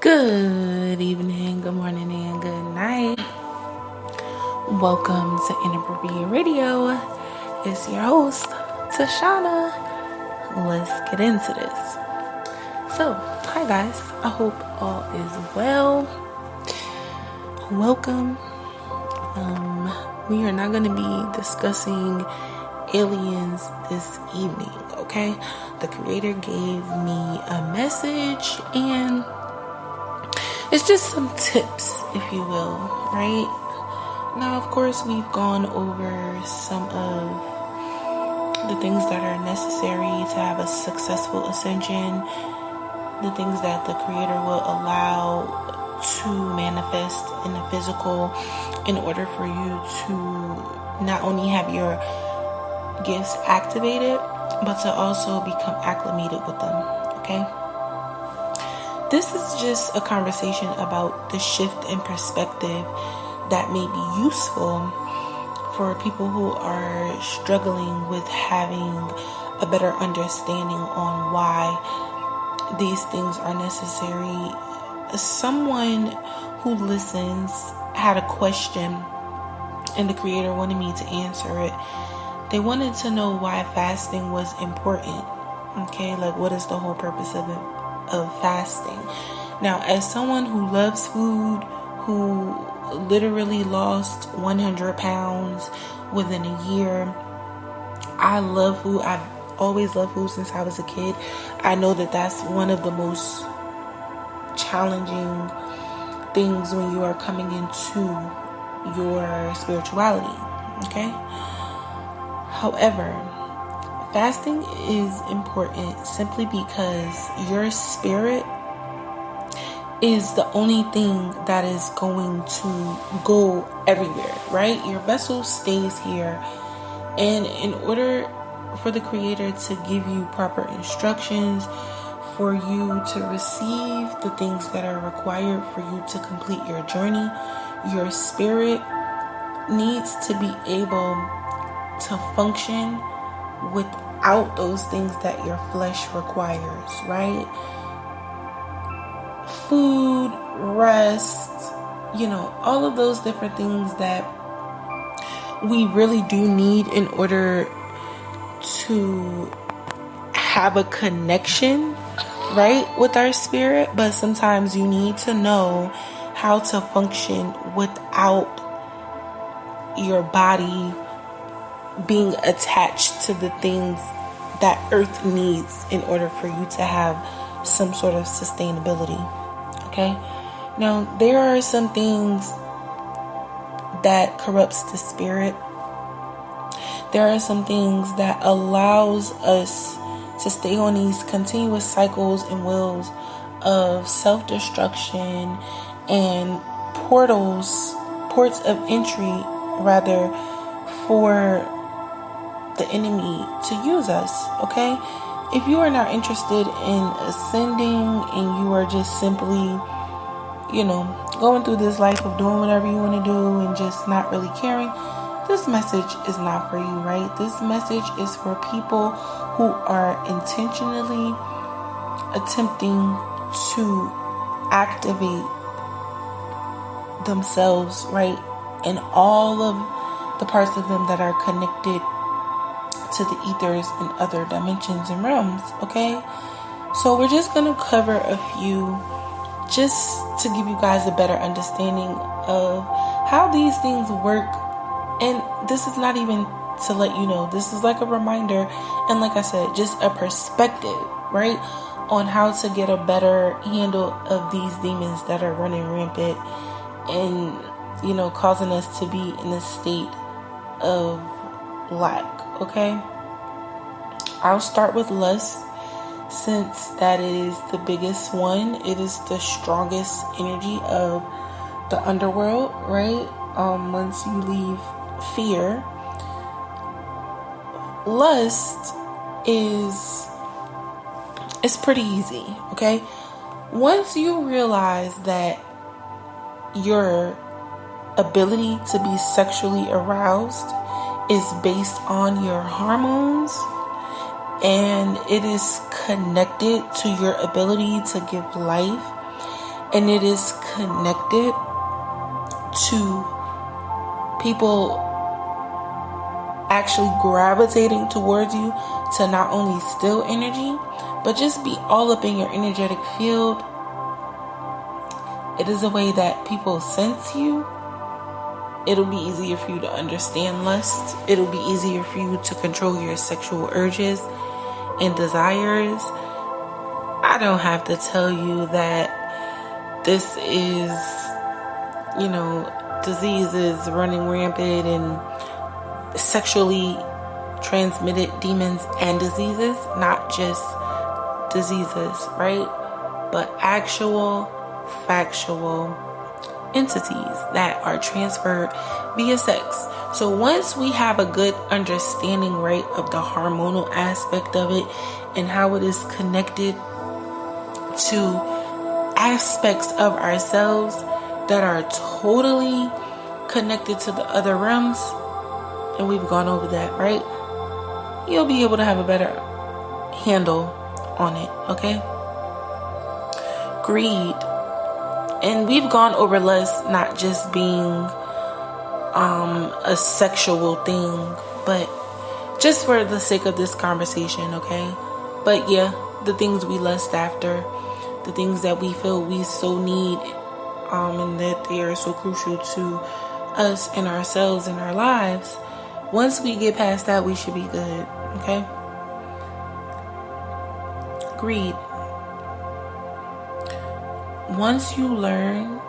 Good evening, good morning, and good night. Welcome to Inappropriate Radio. It's your host, Tashana. Let's get into this. So, hi guys. I hope all is well. Welcome. We are not going to be discussing aliens this evening, okay? The creator gave me a message and it's just some tips, if you will, right? Now, of course, we've gone over some of the things that are necessary to have a successful ascension, the things that the creator will allow to manifest in the physical in order for you to not only have your gifts activated, but to also become acclimated with them, okay? This is just a conversation about the shift in perspective that may be useful for people who are struggling with having a better understanding on why these things are necessary. Someone who listens had a question and the creator wanted me to answer it. They wanted to know why fasting was important. Okay, like what is the whole purpose of fasting? Now, as someone who loves food, who literally lost 100 pounds within a year, I love food. I've always loved food since I was a kid. I know that that's one of the most challenging things when you are coming into your spirituality, okay? However, fasting is important simply because your spirit is the only thing that is going to go everywhere, right? Your vessel stays here. And in order for the creator to give you proper instructions, for you to receive the things that are required for you to complete your journey, your spirit needs to be able to function without those things that your flesh requires, right? Food, rest, all of those different things that we really do need in order to have a connection, right, with our spirit. But sometimes you need to know how to function without your body being attached to the things that earth needs in order for you to have some sort of sustainability, okay? Now, there are some things that corrupts the spirit. There are some things that allows us to stay on these continuous cycles and wheels of self-destruction and ports of entry, rather, for the enemy to use us, okay? If you are not interested in ascending and you are just simply, going through this life of doing whatever you want to do and just not really caring, this message is not for you, right? This message is for people who are intentionally attempting to activate themselves, right? And all of the parts of them that are connected to the ethers and other dimensions and realms, okay? So we're just going to cover a few just to give you guys a better understanding of how these things work. And this is not even to let you know, this is like a reminder and, like I said, just a perspective, right, on how to get a better handle of these demons that are running rampant and, causing us to be in a state of lack, okay? I'll start with lust, since that is the biggest one. It is the strongest energy of the underworld, right? Once you leave fear, lust it's pretty easy, okay? Once you realize that your ability to be sexually aroused is based on your hormones and it is connected to your ability to give life and it is connected to people actually gravitating towards you to not only steal energy, but just be all up in your energetic field. It is a way that people sense you. It'll be easier for you to understand lust. It'll be easier for you to control your sexual urges and desires. I don't have to tell you that this is, diseases running rampant and sexually transmitted demons and diseases, not just diseases, right? But actual, factual entities that are transferred via sex. So once we have a good understanding, right, of the hormonal aspect of it and how it is connected to aspects of ourselves that are totally connected to the other realms, and we've gone over that, right? You'll be able to have a better handle on it, okay? Greed. And we've gone over lust not just being a sexual thing, but just for the sake of this conversation, okay? But yeah, the things we lust after, the things that we feel we so need, and that they are so crucial to us and ourselves and our lives. Once we get past that, we should be good, okay? Greed. Once you learn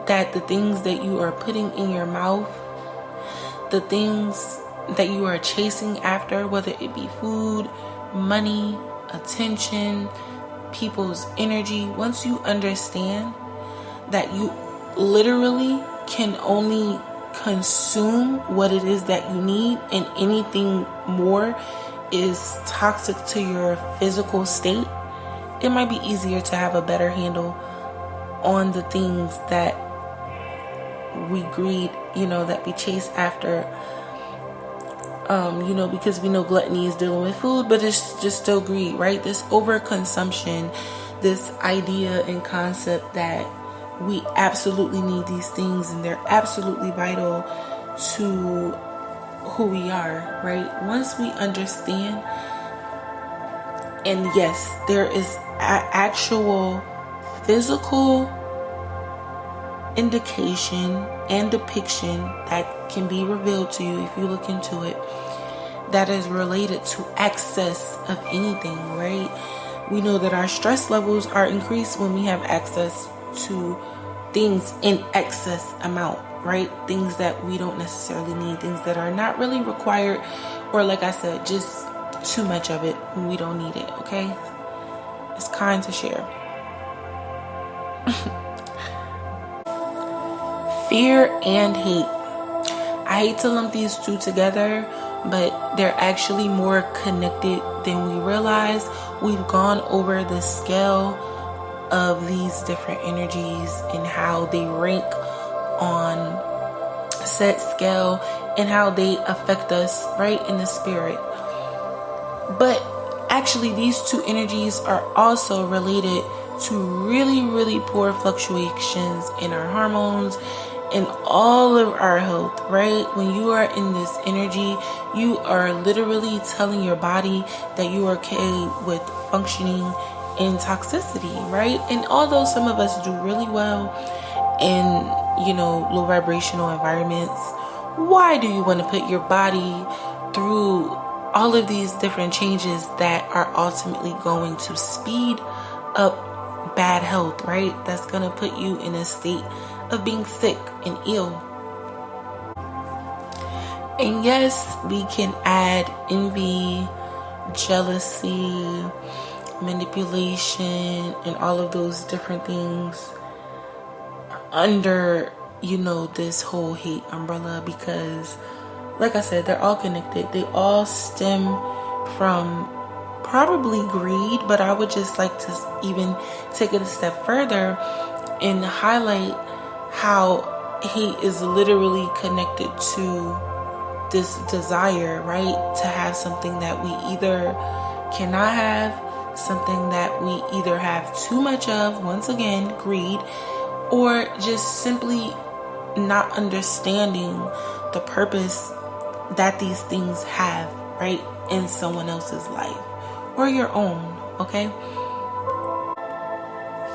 that the things that you are putting in your mouth, the things that you are chasing after, whether it be food, money, attention, people's energy, once you understand that you literally can only consume what it is that you need, and anything more is toxic to your physical state, it might be easier to have a better handle on the things that we greed, that we chase after, because we know gluttony is dealing with food, but it's just still greed, right? This overconsumption, this idea and concept that we absolutely need these things and they're absolutely vital to who we are, right? Once we understand, and yes, there is actual physical indication and depiction that can be revealed to you if you look into it, that is related to excess of anything, right? We know that our stress levels are increased when we have access to things in excess amount, right? Things that we don't necessarily need, things that are not really required, or like I said, just too much of it when we don't need it, okay? It's kind to share. Fear and hate. I hate to lump these two together, but they're actually more connected than we realize. We've gone over the scale of these different energies and how they rank on said scale and how they affect us, right, in the spirit. But actually, these two energies are also related to really, really poor fluctuations in our hormones and all of our health, right? When you are in this energy, you are literally telling your body that you are okay with functioning in toxicity, right? And although some of us do really well in, low vibrational environments, why do you want to put your body through all of these different changes that are ultimately going to speed up bad health, right? That's going to put you in a state of being sick and ill. And yes, we can add envy, jealousy, manipulation, and all of those different things under, this whole hate umbrella, because like I said, they're all connected. They all stem from probably greed, but I would just like to even take it a step further and highlight how hate is literally connected to this desire, right? To have something that we either cannot have, something that we either have too much of, once again, greed, or just simply not understanding the purpose that these things have, right, in someone else's life or your own, okay?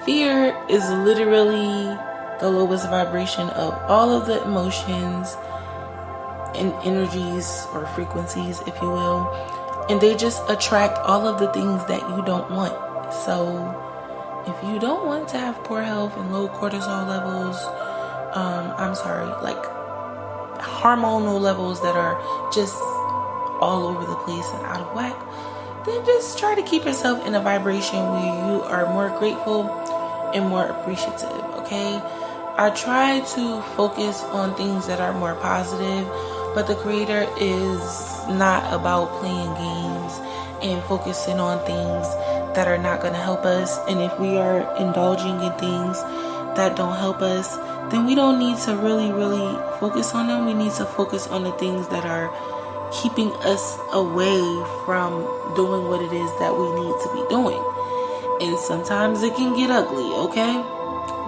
Fear is literally the lowest vibration of all of the emotions and energies or frequencies, if you will, and they just attract all of the things that you don't want. So if you don't want to have poor health and low cortisol levels, like hormonal levels that are just all over the place and out of whack, then just try to keep yourself in a vibration where you are more grateful and more appreciative, okay? I try to focus on things that are more positive, but the Creator is not about playing games and focusing on things that are not going to help us. And if we are indulging in things that don't help us, then we don't need to really focus on them. We need to focus on the things that are keeping us away from doing what it is that we need to be doing. And sometimes it can get ugly, okay?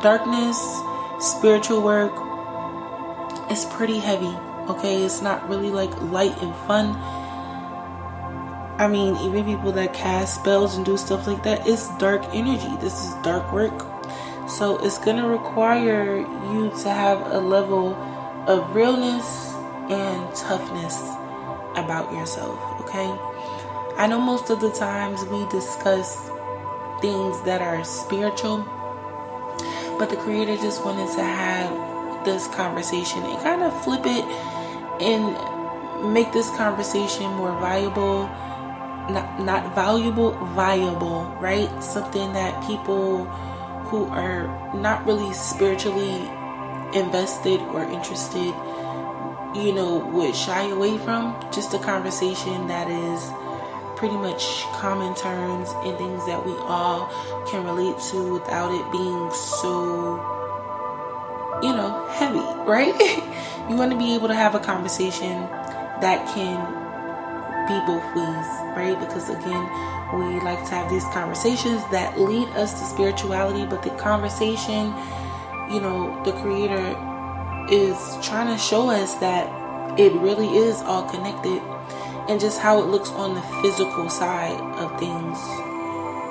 Darkness, spiritual work, it's pretty heavy, okay? It's not really like light and fun. I mean, even people that cast spells and do stuff like that, it's dark energy. This is dark work. So it's going to require you to have a level of realness and toughness about yourself, okay? I know most of the times we discuss things that are spiritual, but the Creator just wanted to have this conversation and kind of flip it and make this conversation more viable, not valuable, viable, right? Something that people who are not really spiritually invested or interested, would shy away from. Just a conversation that is pretty much common terms and things that we all can relate to without it being so, heavy, right? You want to be able to have a conversation that can be both ways, right? Because again, we like to have these conversations that lead us to spirituality, but the conversation, the Creator is trying to show us that it really is all connected, and just how it looks on the physical side of things.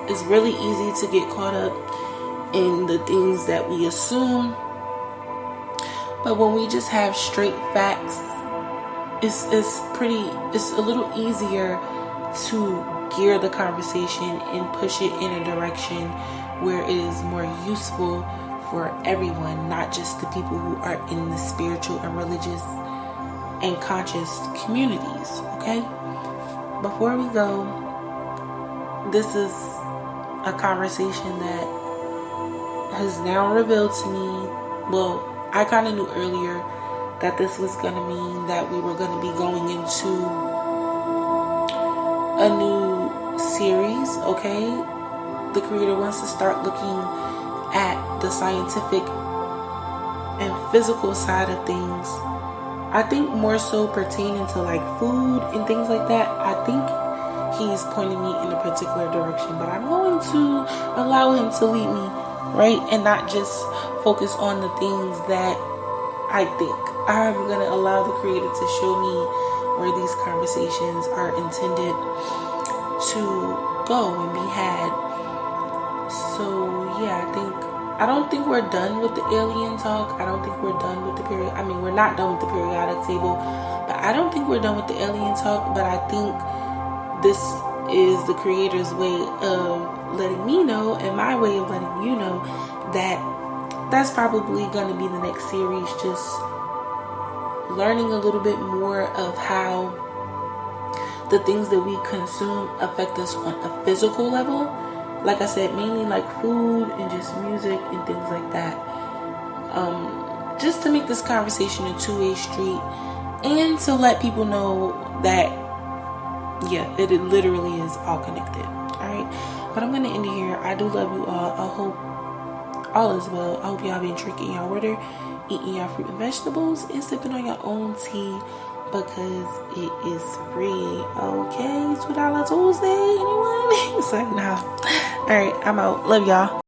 It's really easy to get caught up in the things that we assume, but when we just have straight facts, it's a little easier to gear the conversation and push it in a direction where it is more useful for everyone, not just the people who are in the spiritual and religious and conscious communities, okay? Before we go, this is a conversation that has now revealed to me, well, I kind of knew earlier that this was going to mean that we were going to be going into a new series, okay? The Creator wants to start looking at the scientific and physical side of things. I think more so pertaining to like food and things like that. I think he's pointing me in a particular direction, but I'm going to allow him to lead me, right? And not just focus on the things that I think. I'm going to allow the Creator to show me where these conversations are intended to go and be had. So yeah, I don't think we're done with the alien talk. I don't think we're done with the we're not done with the periodic table, but I don't think we're done with the alien talk. But I think this is the Creator's way of letting me know, and my way of letting you know, that that's probably going to be the next series. Just learning a little bit more of how the things that we consume affect us on a physical level. Like I said, mainly like food and just music and things like that. Just to make this conversation a two-way street, and to let people know that, yeah, it literally is all connected. Alright? But I'm going to end it here. I do love you all. I hope all is well. I hope y'all been drinking y'all water, eating y'all fruit and vegetables, and sipping on your own tea, because it is free. Okay, $2 Tuesday. Anyone? It's like, nah. All right, I'm out. Love y'all.